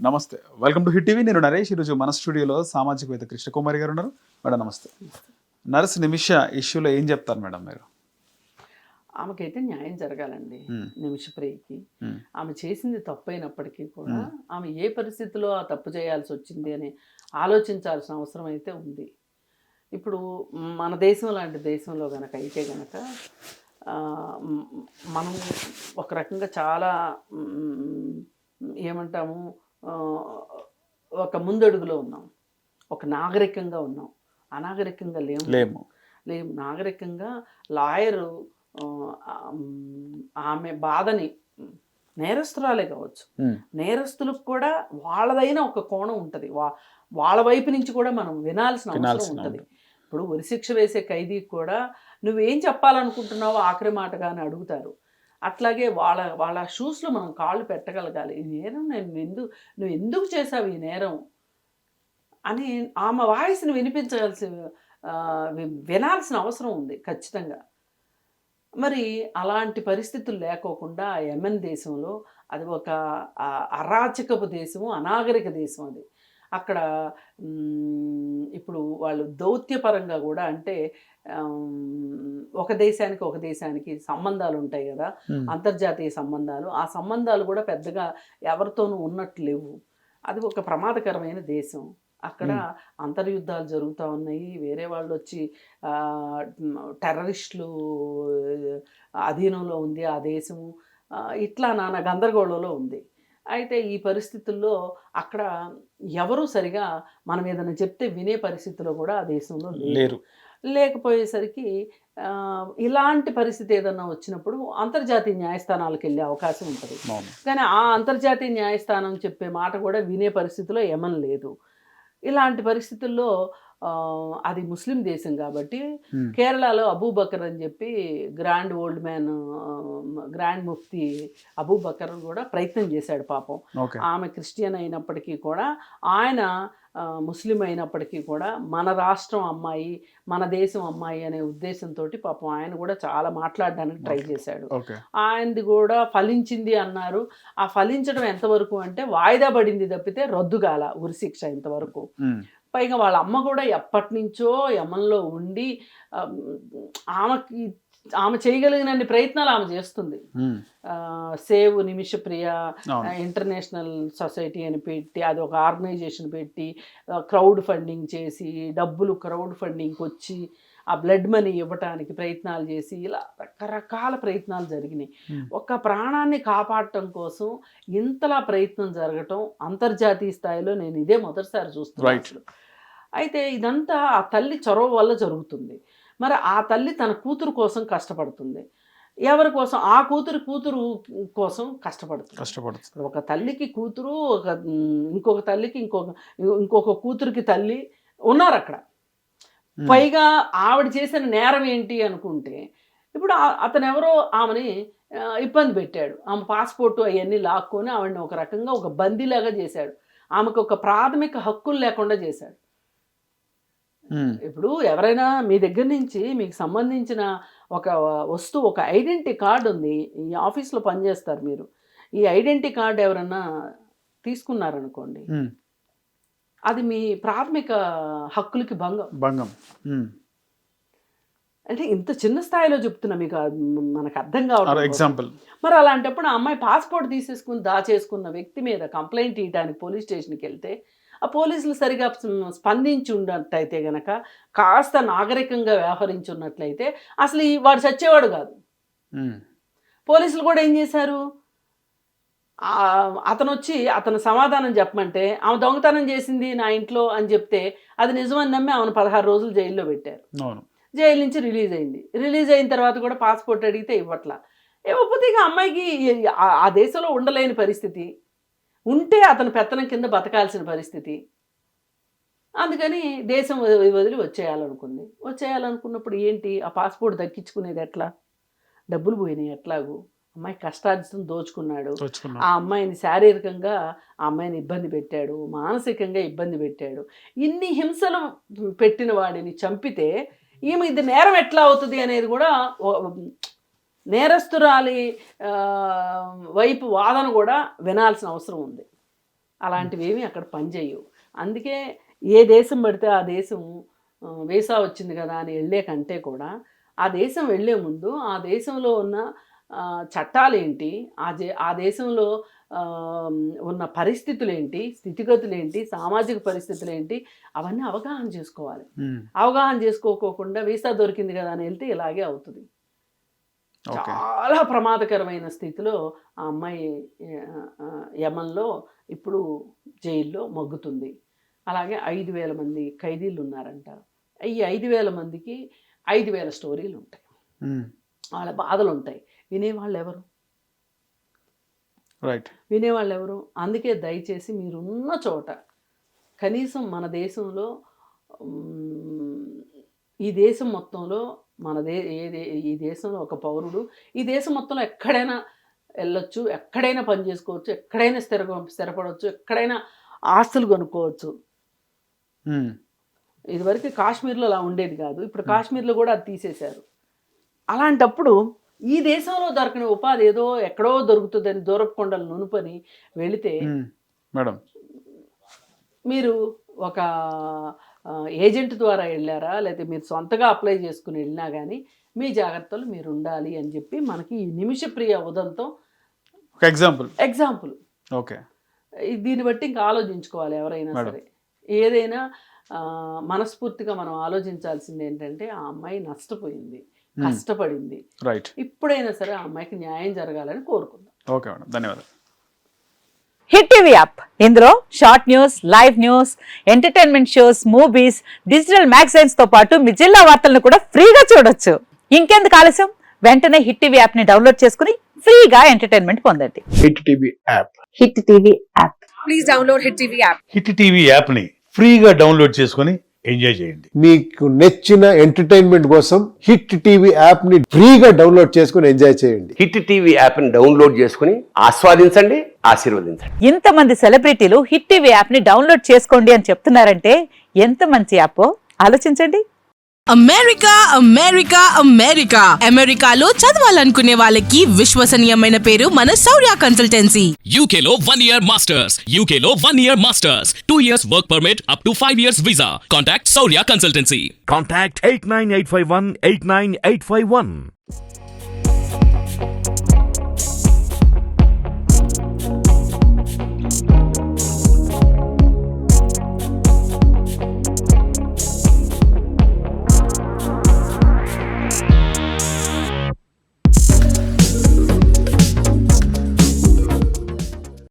నమస్తే, welcome to hit TV. నేను నరేష్. ఈరోజు మన స్టూడియోలో సామాజికవేత్త కృష్ణకుమారి గారు ఉన్నారు. మేడం నమస్తే. నర్స్ నిమిష ఇష్యూలో ఏం చెప్తారు మేడం మీరు? ఆమెకైతే న్యాయం జరగాలండి. నిమిషప్రియకి ఆమె చేసింది తప్పైనప్పటికీ కూడా ఆమె ఏ పరిస్థితిలో ఆ తప్పు చేయాల్సి వచ్చింది అని ఆలోచించాల్సిన అవసరం అయితే ఉంది. ఇప్పుడు మన దేశం లాంటి దేశంలో గనక అయితే గనక మనం ఒక రకంగా చాలా ఏమంటాము, ఒక ముందడుగులో ఉన్నాం, ఒక నాగరికంగా ఉన్నాం. అనాగరికంగా లేము. నాగరికంగా లాయరు ఆమె బాధని, నేరస్తురాలే కావచ్చు, నేరస్తులకు కూడా వాళ్ళదైన ఒక కోణం ఉంటుంది. వాళ్ళ వైపు నుంచి కూడా మనం వినాల్సిన అవసరం ఉంటుంది. ఇప్పుడు ఉరిశిక్ష వేసే ఖైదీకి కూడా నువ్వేం చెప్పాలనుకుంటున్నావో ఆఖరి మాటగా అని అడుగుతారు. అట్లాగే వాళ్ళ షూస్లో మనం కాళ్ళు పెట్టగలగాలి. ఈ నేరం నువ్వు ఎందుకు చేసావు ఈ నేరం అని ఆమె వాయిస్ని వినాల్సిన అవసరం ఉంది ఖచ్చితంగా. మరి అలాంటి పరిస్థితులు లేకోకుండా యెమెన్ దేశంలో, అది ఒక అరాచకపు దేశము, అనాగరిక దేశం. అది అక్కడ ఇప్పుడు వాళ్ళు దౌత్యపరంగా కూడా, అంటే ఒక దేశానికి సంబంధాలు ఉంటాయి కదా, అంతర్జాతీయ సంబంధాలు. ఆ సంబంధాలు కూడా పెద్దగా ఎవరితోనూ ఉన్నట్టు లేవు. అది ఒక ప్రమాదకరమైన దేశం. అక్కడ అంతర్యుద్ధాలు జరుగుతూ ఉన్నాయి. వేరే వాళ్ళు వచ్చి టెర్రరిస్టులు అధీనంలో ఉంది ఆ దేశము. ఇట్లా నానా గందరగోళంలో ఉంది. అయితే ఈ పరిస్థితుల్లో అక్కడ ఎవరు సరిగా మనం ఏదైనా చెప్తే వినే పరిస్థితిలో కూడా ఆ దేశంలో లేకపోయేసరికి ఇలాంటి పరిస్థితి ఏదన్నా వచ్చినప్పుడు అంతర్జాతీయ న్యాయస్థానాలకు వెళ్ళే అవకాశం ఉంటుంది. కానీ ఆ అంతర్జాతీయ న్యాయస్థానం చెప్పే మాట కూడా వినే పరిస్థితిలో యెమెన్ లేదు. ఇలాంటి పరిస్థితుల్లో అది ముస్లిం దేశం కాబట్టి కేరళలో అబూబకర్ అని చెప్పి grand old man, grand Mufti Abu Bakr కూడా ప్రయత్నం చేశాడు పాపం. ఆమె క్రిస్టియన్ అయినప్పటికీ కూడా, ఆయన ముస్లిం అయినప్పటికీ కూడా మన రాష్ట్రం అమ్మాయి, మన దేశం అమ్మాయి అనే ఉద్దేశంతో పాపం ఆయన కూడా చాలా మాట్లాడడానికి ట్రై చేశాడు. ఆయనది కూడా ఫలించింది అన్నారు. ఆ ఫలించడం ఎంతవరకు అంటే వాయిదా పడింది తప్పితే రద్దుగాల ఉరిశిక్ష ఇంతవరకు. పైగా వాళ్ళ అమ్మ కూడా ఎప్పటి నుంచో యెమెన్లో ఉండి ఆమె చేయగలిగినన్ని ప్రయత్నాలు ఆమె చేస్తుంది. సేవ్ నిమిషప్రియ ఇంటర్నేషనల్ సొసైటీ అని పెట్టి, అది ఒక ఆర్గనైజేషన్ పెట్టి క్రౌడ్ ఫండింగ్ చేసి, డబ్బులు క్రౌడ్ ఫండింగ్కి వచ్చి ఆ బ్లడ్ మనీ ఇవ్వటానికి ప్రయత్నాలు చేసి, ఇలా రకరకాల ప్రయత్నాలు జరిగినాయి. ఒక ప్రాణాన్ని కాపాడటం కోసం ఇంతలా ప్రయత్నం జరగటం అంతర్జాతీయ స్థాయిలో నేను ఇదే మొదటిసారి చూస్తున్నాను. అయితే ఇదంతా ఆ తల్లి చొరవ వల్ల జరుగుతుంది. మరి ఆ తల్లి తన కూతురు కోసం కష్టపడుతుంది. ఎవరి కోసం? ఆ కూతురు కోసం కష్టపడుతుంది. ఒక తల్లికి కూతురు, ఇంకొక తల్లికి ఇంకొక కూతురికి తల్లి ఉన్నారు అక్కడ. పైగా ఆవిడ చేసిన నేరం ఏంటి అనుకుంటే, ఇప్పుడు అతను ఎవరో ఆమెని ఇబ్బంది పెట్టాడు. ఆమె పాస్పోర్టు అవన్నీ లాక్కొని ఆవిడని ఒక రకంగా ఒక బందీలాగా చేశాడు. ఆమెకు ఒక ప్రాథమిక హక్కులు లేకుండా చేశాడు. ఇప్పుడు ఎవరైనా మీ దగ్గర నుంచి మీకు సంబంధించిన ఒక వస్తువు, ఒక ఐడెంటిటీ కార్డు ఉంది, ఈ ఆఫీస్లో పనిచేస్తారు మీరు, ఈ ఐడెంటిటీ కార్డు ఎవరన్నా తీసుకున్నారనుకోండి, అది మీ ప్రాథమిక హక్కులకి భంగం. అంటే ఇంత చిన్న స్థాయిలో చెప్తున్నా, మీకు మనకు అర్థం కావట్లేదు ఎగ్జాంపుల్. మరి అలాంటప్పుడు ఆ అమ్మాయి పాస్పోర్ట్ తీసేసుకుని దాచేసుకున్న వ్యక్తి మీద కంప్లైంట్ ఇవ్వడానికి పోలీస్ స్టేషన్కి వెళ్తే, ఆ పోలీసులు సరిగా స్పందించి ఉన్నట్లయితే గనక, కాస్త నాగరికంగా వ్యవహరించి ఉన్నట్లయితే అసలు వాడు చచ్చేవాడు కాదు. పోలీసులు కూడా ఏం చేశారు, అతను వచ్చి అతను సమాధానం చెప్పమంటే, ఆమె దొంగతనం చేసింది నా ఇంట్లో అని చెప్తే అది నిజమని నమ్మి ఆమెను 16 రోజులు జైల్లో పెట్టారు. జైలు నుంచి రిలీజ్ అయిన తర్వాత కూడా పాస్పోర్ట్ అడిగితే ఇవ్వకపోతే ఇక అమ్మాయికి ఆ దేశంలో ఉండలేని పరిస్థితి, ఉంటే అతను పెత్తనం కింద బతకాల్సిన పరిస్థితి. అందుకని దేశం వదిలి వచ్చేయాలనుకున్నప్పుడు ఏంటి, ఆ పాస్పోర్ట్ దక్కించుకునేది ఎట్లా? డబ్బులు పోయినాయి ఎట్లాగూ. అమ్మాయి కష్టార్జితం దోచుకున్నాడు. ఆ అమ్మాయిని శారీరకంగా ఆ అమ్మాయిని ఇబ్బంది పెట్టాడు, మానసికంగా ఇబ్బంది పెట్టాడు. ఇన్ని హింసలు పెట్టిన వాడిని చంపితే ఈమె ఇది నేరం ఎట్లా అవుతుంది అనేది కూడా నేరస్తురాలి వైపు వాదన కూడా వినాల్సిన అవసరం ఉంది. అలాంటివి ఏమీ అక్కడ పనిచేయవు. అందుకే ఏ దేశం పడితే ఆ దేశం వీసా వచ్చింది కదా అని వెళ్ళే కంటే కూడా ఆ దేశం వెళ్ళే ముందు ఆ దేశంలో ఉన్న చట్టాలేంటి, ఆ దేశంలో ఉన్న పరిస్థితులేంటి, స్థితిగతులేంటి, సామాజిక పరిస్థితులేంటి, అవన్నీ అవగాహన చేసుకోవాలి. అవగాహన చేసుకోకుండా వీసా దొరికింది కదా అని వెళ్తే ఇలాగే అవుతుంది. చాలా ప్రమాదకరమైన స్థితిలో ఆ అమ్మాయి యమన్లో ఇప్పుడు జైల్లో మగ్గుతుంది. అలాగే 5,000 మంది ఖైదీలు ఉన్నారంట. ఈ 5,000 మందికి 5,000 స్టోరీలు ఉంటాయి, వాళ్ళ బాధలు ఉంటాయి. వినేవాళ్ళు ఎవరు? రైట్, వినేవాళ్ళు ఎవరు? అందుకే దయచేసి మీరున్న చోట కనీసం మన దేశంలో, ఈ దేశం మొత్తంలో ఈ దేశంలో ఒక పౌరుడు ఈ దేశం మొత్తంలో ఎక్కడైనా వెళ్ళొచ్చు, ఎక్కడైనా పని చేసుకోవచ్చు, ఎక్కడైనా స్థిరపడవచ్చు, ఎక్కడైనా ఆస్తులు కొనుక్కోవచ్చు. ఇదివరకు కాశ్మీర్లో అలా ఉండేది కాదు, ఇప్పుడు కాశ్మీర్లో కూడా అది తీసేశారు. అలాంటప్పుడు ఈ దేశంలో దొరకని ఉపాధి ఏదో ఎక్కడో దొరుకుతుందని దూరపు కొండలు నునుపని వెళితే మేడం, మీరు ఒక ఏజెంట్ ద్వారా వెళ్ళారా, లేకపోతే మీరు సొంతగా అప్లై చేసుకుని వెళ్ళినా కానీ మీ జాగ్రత్తలు మీరు ఉండాలి అని చెప్పి మనకి ఈ నిమిషప్రియ ఉదంతం ఎగ్జాంపుల్. ఓకే, దీన్ని బట్టి ఇంకా ఆలోచించుకోవాలి ఎవరైనా సరే. ఏదైనా మనస్ఫూర్తిగా మనం ఆలోచించాల్సింది ఏంటంటే ఆ అమ్మాయి నష్టపోయింది, కష్టపడింది. రైట్, ఇప్పుడైనా సరే ఆ అమ్మాయికి న్యాయం జరగాలని కోరుకుందాం. ఓకే మేడం, ధన్యవాదాలు. హిట్ టీవీ యాప్, ఇందులో short news, live news, entertainment shows, movies, digital magazines తో పాటు మీ జిల్లా వార్తలను కూడా ఫ్రీగా చూడొచ్చు. ఇంకెందుకు ఆలస్యం, వెంటనే హిట్ టీవీ యాప్ ని డౌన్లోడ్ చేసుకుని ఫ్రీగా ఎంటర్టైన్మెంట్ పొందండి. Hit TV app, hit TV app, please download hit TV app. Hit TV app ని ఫ్రీగా డౌన్లోడ్ చేసుకొని ఎంజాయ్ చేయండి. మీకు నచ్చిన ఎంటర్టైన్మెంట్ కోసం హిట్ టీవీ యాప్ ని ఫ్రీగా డౌన్లోడ్ చేసుకొని ఎంజాయ్ చేయండి. హిట్ టీవీ యాప్ ని డౌన్లోడ్ చేసుకుని ఆస్వాదించండి, ఆశీర్వదించండి. ఇంతమంది సెలబ్రిటీలు హిట్ టీవీ యాప్ ని డౌన్లోడ్ చేసుకోండి అని చెప్తున్నారంటే ఎంత మంచి యాప్ ఆలోచించండి. అమెరికా అమెరికాలో చదవాలనుకునే వాళ్ళకి విశ్వసనీయమైన పేరు మన శౌర్య కన్సల్టెన్సీ. UK లో 1 year masters, 2 years work permit up to 5 years visa. Contact Saurya Consultancy. Contact 89851 89851.